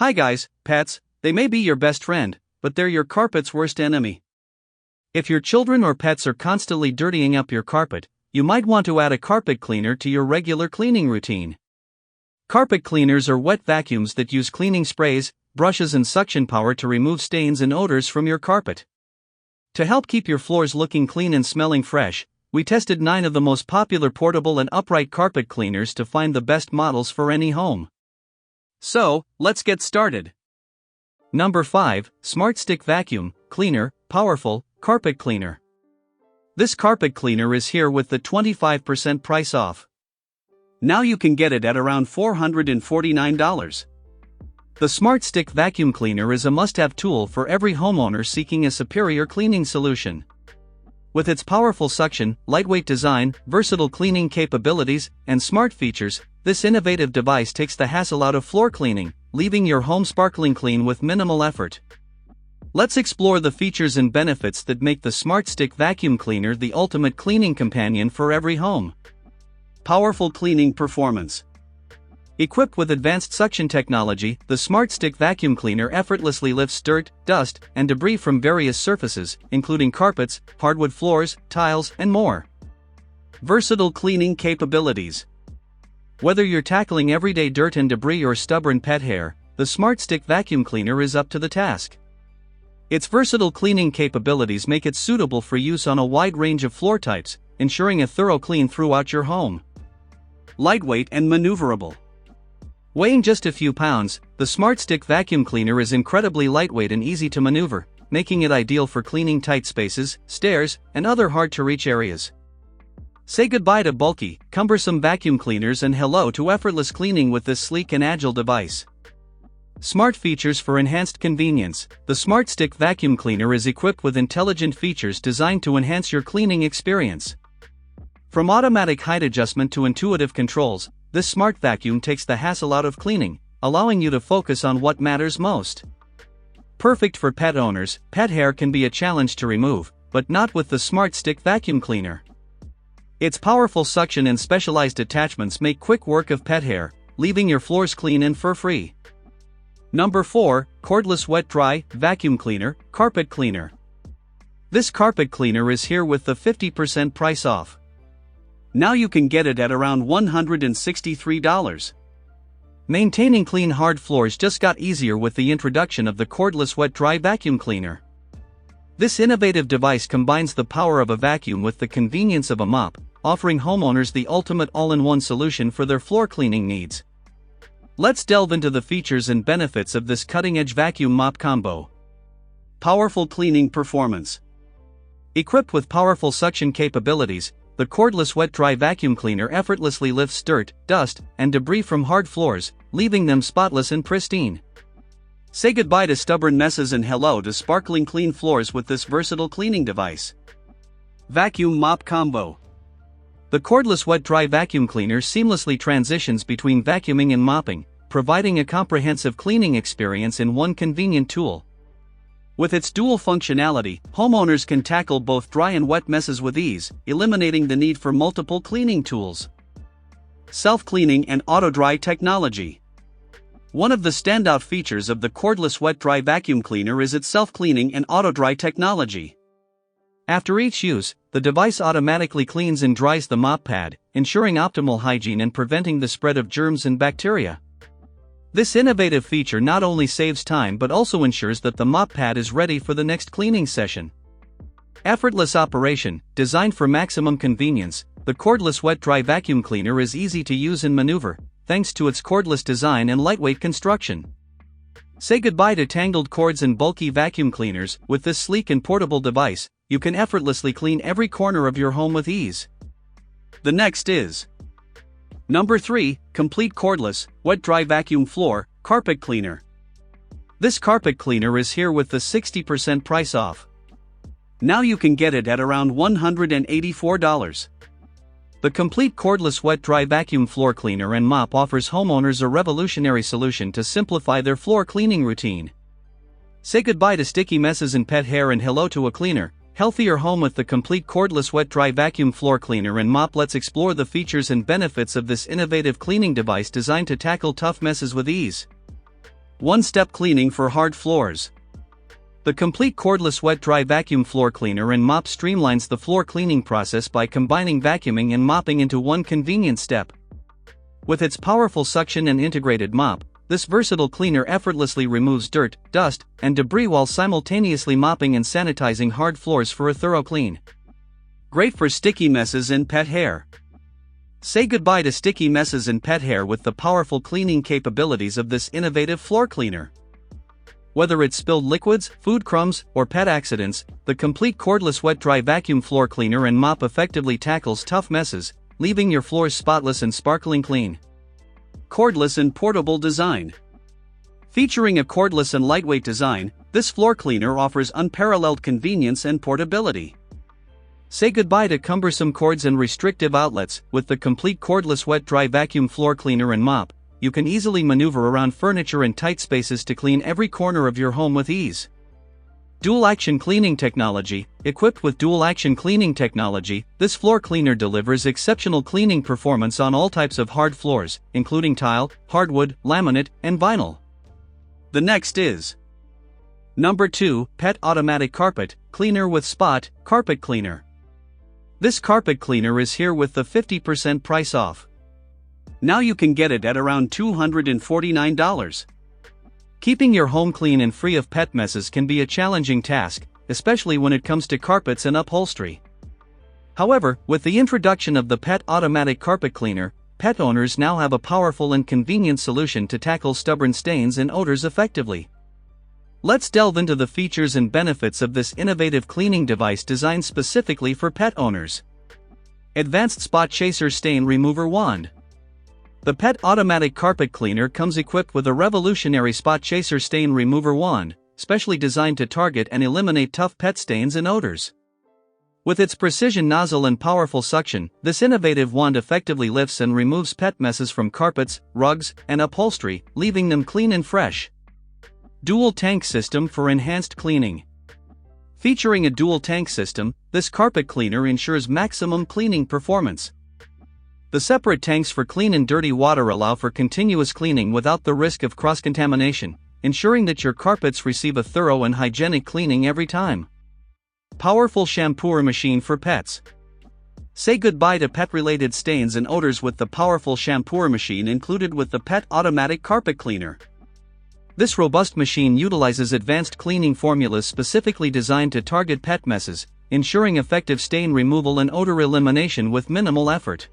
Hi guys, pets, they may be your best friend, but they're your carpet's worst enemy. If your children or pets are constantly dirtying up your carpet, you might want to add a carpet cleaner to your regular cleaning routine. Carpet cleaners are wet vacuums that use cleaning sprays, brushes and suction power to remove stains and odors from your carpet. To help keep your floors looking clean and smelling fresh, we tested 9 of the most popular portable and upright carpet cleaners to find the best models for any home. So, let's get started. Number 5, Smart Stick Vacuum Cleaner, Powerful Carpet Cleaner. This carpet cleaner is here with the 25% price off. Now you can get it at around $449. The Smart Stick Vacuum Cleaner is a must-have tool for every homeowner seeking a superior cleaning solution. With its powerful suction, lightweight design, versatile cleaning capabilities, and smart features, this innovative device takes the hassle out of floor cleaning, leaving your home sparkling clean with minimal effort. Let's explore the features and benefits that make the Smart Stick Vacuum Cleaner the ultimate cleaning companion for every home. Powerful cleaning performance. Equipped with advanced suction technology, the Smart Stick Vacuum Cleaner effortlessly lifts dirt, dust, and debris from various surfaces, including carpets, hardwood floors, tiles, and more. Versatile cleaning capabilities. Whether you're tackling everyday dirt and debris or stubborn pet hair, the Smart Stick Vacuum Cleaner is up to the task. Its versatile cleaning capabilities make it suitable for use on a wide range of floor types, ensuring a thorough clean throughout your home. Lightweight and maneuverable. Weighing just a few pounds, the Smart Stick Vacuum Cleaner is incredibly lightweight and easy to maneuver, making it ideal for cleaning tight spaces, stairs, and other hard-to-reach areas. Say goodbye to bulky, cumbersome vacuum cleaners and hello to effortless cleaning with this sleek and agile device. Smart features for enhanced convenience. The Smart Stick Vacuum Cleaner is equipped with intelligent features designed to enhance your cleaning experience. From automatic height adjustment to intuitive controls, this smart vacuum takes the hassle out of cleaning, allowing you to focus on what matters most. Perfect for pet owners, pet hair can be a challenge to remove, but not with the Smart Stick Vacuum Cleaner. Its powerful suction and specialized attachments make quick work of pet hair, leaving your floors clean and fur-free. Number 4, Cordless Wet Dry Vacuum Cleaner, Carpet Cleaner. This carpet cleaner is here with the 50% price off. Now you can get it at around $163. Maintaining clean hard floors just got easier with the introduction of the Cordless Wet Dry Vacuum Cleaner. This innovative device combines the power of a vacuum with the convenience of a mop, offering homeowners the ultimate all-in-one solution for their floor cleaning needs. Let's delve into the features and benefits of this cutting-edge vacuum mop combo. Powerful cleaning performance. Equipped with powerful suction capabilities, the Cordless Wet Dry Vacuum Cleaner effortlessly lifts dirt, dust, and debris from hard floors, leaving them spotless and pristine. Say goodbye to stubborn messes and hello to sparkling clean floors with this versatile cleaning device. Vacuum Mop Combo. The Cordless Wet Dry Vacuum Cleaner seamlessly transitions between vacuuming and mopping, providing a comprehensive cleaning experience in one convenient tool. With its dual functionality, homeowners can tackle both dry and wet messes with ease, eliminating the need for multiple cleaning tools. Self-cleaning and auto-dry technology. One of the standout features of the Cordless Wet Dry Vacuum Cleaner is its self-cleaning and auto-dry technology. After each use, the device automatically cleans and dries the mop pad, ensuring optimal hygiene and preventing the spread of germs and bacteria. This innovative feature not only saves time but also ensures that the mop pad is ready for the next cleaning session. Effortless operation. Designed for maximum convenience, the Cordless Wet Dry Vacuum Cleaner is easy to use and maneuver, thanks to its cordless design and lightweight construction. Say goodbye to tangled cords and bulky vacuum cleaners. With this sleek and portable device, you can effortlessly clean every corner of your home with ease. The next is Number 3, Complete Cordless Wet Dry Vacuum Floor Carpet Cleaner. This carpet cleaner is here with the 60% price off. Now you can get it at around $184. The Complete Cordless Wet Dry Vacuum Floor Cleaner and Mop offers homeowners a revolutionary solution to simplify their floor cleaning routine. Say goodbye to sticky messes and pet hair and hello to a cleaner, healthier home with the Complete Cordless Wet Dry Vacuum Floor Cleaner and Mop. Let's explore the features and benefits of this innovative cleaning device designed to tackle tough messes with ease. One-step cleaning for hard floors. The complete cordless wet dry vacuum floor cleaner and mop streamlines the floor cleaning process by combining vacuuming and mopping into one convenient step. With its powerful suction and integrated mop, this versatile cleaner effortlessly removes dirt, dust, and debris while simultaneously mopping and sanitizing hard floors for a thorough clean. Great for sticky messes and pet hair. Say goodbye to sticky messes and pet hair with the powerful cleaning capabilities of this innovative floor cleaner. Whether it's spilled liquids, food crumbs, or pet accidents, the complete cordless wet dry vacuum floor cleaner and mop effectively tackles tough messes, leaving your floors spotless and sparkling clean. Cordless and portable design. Featuring a cordless and lightweight design, this floor cleaner offers unparalleled convenience and portability. Say goodbye to cumbersome cords and restrictive outlets. With the complete cordless wet dry vacuum floor cleaner and mop, you can easily maneuver around furniture and tight spaces to clean every corner of your home with ease. Dual-action cleaning technology. Equipped with dual-action cleaning technology, this floor cleaner delivers exceptional cleaning performance on all types of hard floors, including tile, hardwood, laminate, and vinyl. The next is Number 2, Pet Automatic Carpet Cleaner with Spot Carpet Cleaner. This carpet cleaner is here with the 50% price off. Now you can get it at around $249. Keeping your home clean and free of pet messes can be a challenging task, especially when it comes to carpets and upholstery. However, with the introduction of the Pet Automatic Carpet Cleaner, pet owners now have a powerful and convenient solution to tackle stubborn stains and odors effectively. Let's delve into the features and benefits of this innovative cleaning device designed specifically for pet owners. Advanced Spot Chaser Stain Remover Wand. The Pet Automatic Carpet Cleaner comes equipped with a revolutionary Spot Chaser Stain Remover Wand, specially designed to target and eliminate tough pet stains and odors. With its precision nozzle and powerful suction, this innovative wand effectively lifts and removes pet messes from carpets, rugs, and upholstery, leaving them clean and fresh. Dual Tank System for enhanced cleaning. Featuring a dual tank system, this carpet cleaner ensures maximum cleaning performance. The separate tanks for clean and dirty water allow for continuous cleaning without the risk of cross-contamination, ensuring that your carpets receive a thorough and hygienic cleaning every time. Powerful Shampooer Machine for Pets. Say goodbye to pet-related stains and odors with the powerful shampooer machine included with the Pet Automatic Carpet Cleaner. This robust machine utilizes advanced cleaning formulas specifically designed to target pet messes, ensuring effective stain removal and odor elimination with minimal effort.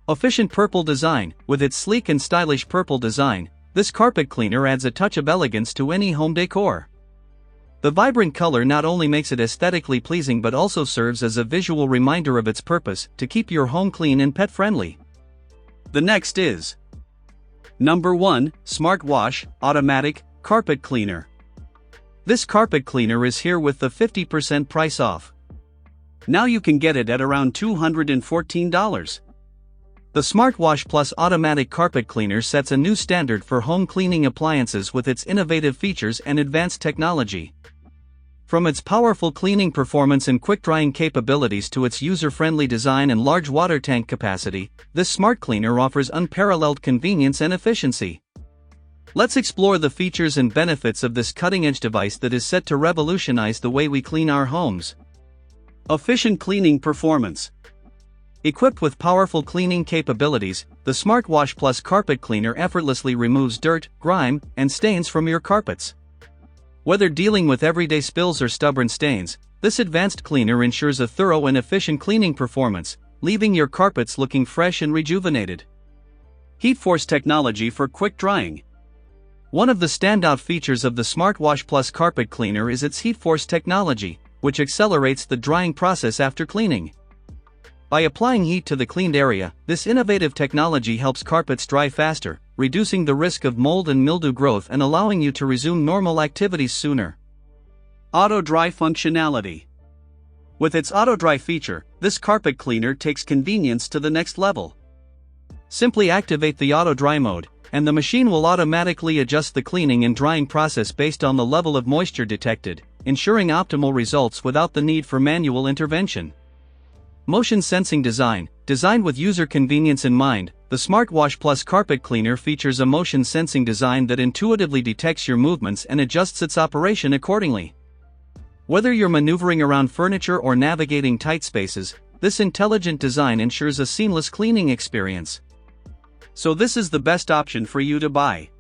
Efficient Purple Design. With its sleek and stylish purple design, this carpet cleaner adds a touch of elegance to any home decor. The vibrant color not only makes it aesthetically pleasing but also serves as a visual reminder of its purpose, to keep your home clean and pet-friendly. The next is Number 1, Smart Wash Automatic Carpet Cleaner. This carpet cleaner is here with the 50% price off. Now you can get it at around $214. The Smart Wash Plus Automatic Carpet Cleaner sets a new standard for home cleaning appliances with its innovative features and advanced technology. From its powerful cleaning performance and quick-drying capabilities to its user-friendly design and large water tank capacity, this smart cleaner offers unparalleled convenience and efficiency. Let's explore the features and benefits of this cutting-edge device that is set to revolutionize the way we clean our homes. Efficient cleaning performance. Equipped with powerful cleaning capabilities, the Smart Wash Plus Carpet Cleaner effortlessly removes dirt, grime, and stains from your carpets. Whether dealing with everyday spills or stubborn stains, this advanced cleaner ensures a thorough and efficient cleaning performance, leaving your carpets looking fresh and rejuvenated. Heat Force Technology for quick drying. One of the standout features of the Smart Wash Plus Carpet Cleaner is its Heat Force technology, which accelerates the drying process after cleaning. By applying heat to the cleaned area, this innovative technology helps carpets dry faster, reducing the risk of mold and mildew growth and allowing you to resume normal activities sooner. Auto Dry Functionality. With its Auto Dry feature, this carpet cleaner takes convenience to the next level. Simply activate the Auto Dry mode, and the machine will automatically adjust the cleaning and drying process based on the level of moisture detected, ensuring optimal results without the need for manual intervention. Motion Sensing Design. Designed with user convenience in mind, the Smart Wash Plus Carpet Cleaner features a motion-sensing design that intuitively detects your movements and adjusts its operation accordingly. Whether you're maneuvering around furniture or navigating tight spaces, this intelligent design ensures a seamless cleaning experience. So this is the best option for you to buy.